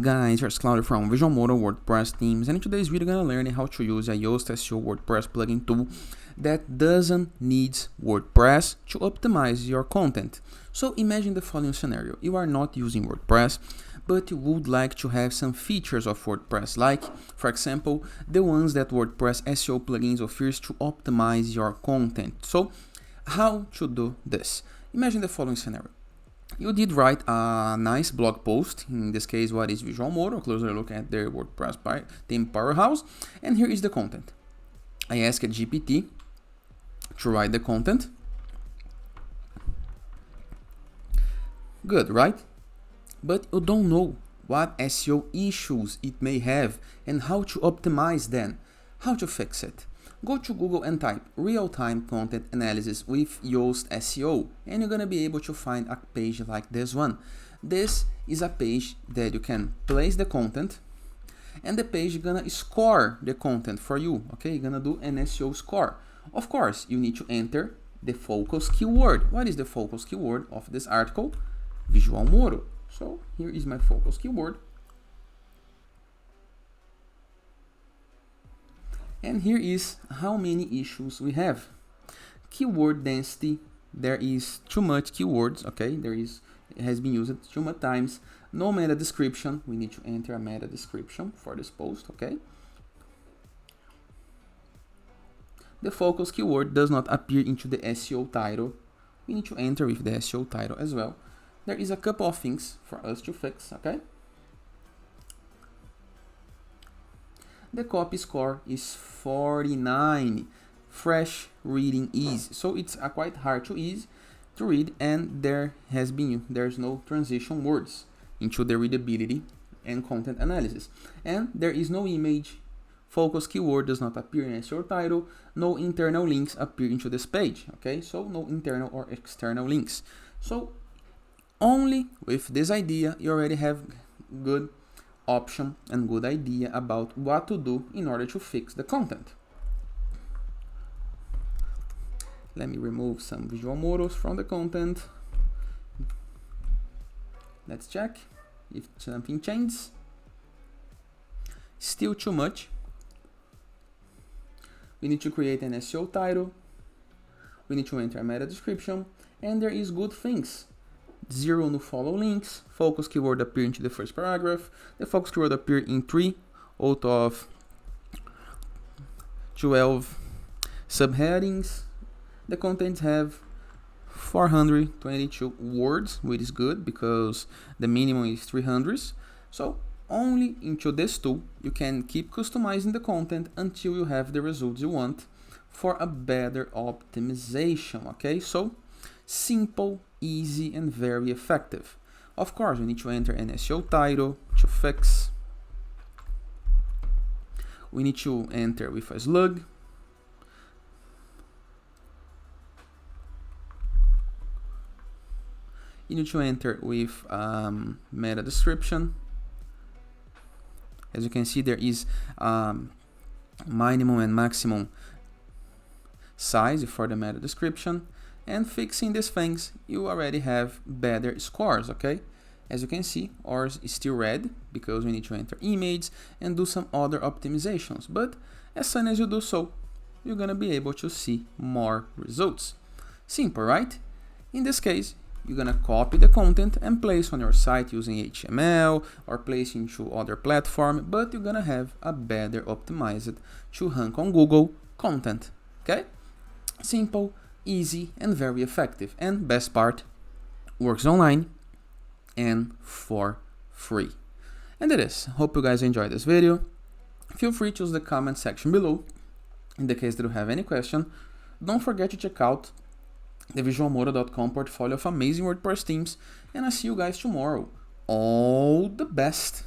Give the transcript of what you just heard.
guys, here's Claudio from Visual Modo WordPress themes, and in today's video we're gonna learn how to use a Yoast SEO WordPress plugin tool that doesn't need WordPress to optimize your content. So imagine the following scenario: you are not using WordPress, but you would like to have some features of WordPress, like, for example, the ones that WordPress SEO plugins offers to optimize your content. So how to do this? Imagine the following scenario. You did write a nice blog post, in this case what is Visual Modo, a closer look at their WordPress theme powerhouse, and here is the content. I asked GPT to write the content. Good, right? But you don't know what SEO issues it may have and how to optimize them, how to fix it. Go to Google and type real-time content analysis with Yoast SEO, and you're gonna be able to find a page like this one. This is a page that you can place the content, and the page is gonna score the content for you. Okay, you're gonna do an SEO score. Of course, you need to enter the focus keyword. What is the focus keyword of this article? Visual Modo. So here is my focus keyword. And here is how many issues we have. Keyword density, there is too much keywords, okay? It has been used too much times. No meta description, we need to enter a meta description for this post, okay? The focus keyword does not appear into the SEO title. We need to enter with the SEO title as well. There is a couple of things for us to fix, okay? The copy score is 49. Fresh reading ease. So it's quite hard to read, and there's no transition words into the readability and content analysis. And there is no image. Focus keyword does not appear in SEO title. No internal links appear into this page. Okay, so no internal or external links. So only with this idea you already have good option and good idea about what to do in order to fix the content. Let me remove some visual models from the content. Let's check if something changes. Still too much. We need to create an SEO title. We need to enter a meta description, and there is good things. 0 no follow links, focus keyword appear into the first paragraph, the focus keyword appear in 3 out of 12 subheadings. The contents have 422 words, which is good because the minimum is 300. So only into this tool you can keep customizing the content until you have the results you want for a better optimization. Okay, so simple, easy, and very effective. Of course, we need to enter an SEO title to fix. We need to enter with a slug. You need to enter with meta description. As you can see, there is minimum and maximum size for the meta description. And fixing these things, you already have better scores, okay? As you can see, ours is still red because we need to enter image and do some other optimizations. But as soon as you do so, you're gonna be able to see more results. Simple, right? In this case, you're gonna copy the content and place on your site using HTML or place into other platform, but you're gonna have a better optimized to rank on Google content, okay? Simple, easy, and very effective, and best part, works online and for free. And it is. Hope you guys enjoyed this video. Feel free to use the comment section below in the case that you have any question. Don't forget to check out the visualmodo.com portfolio of amazing WordPress themes, and I'll see you guys tomorrow. All the best.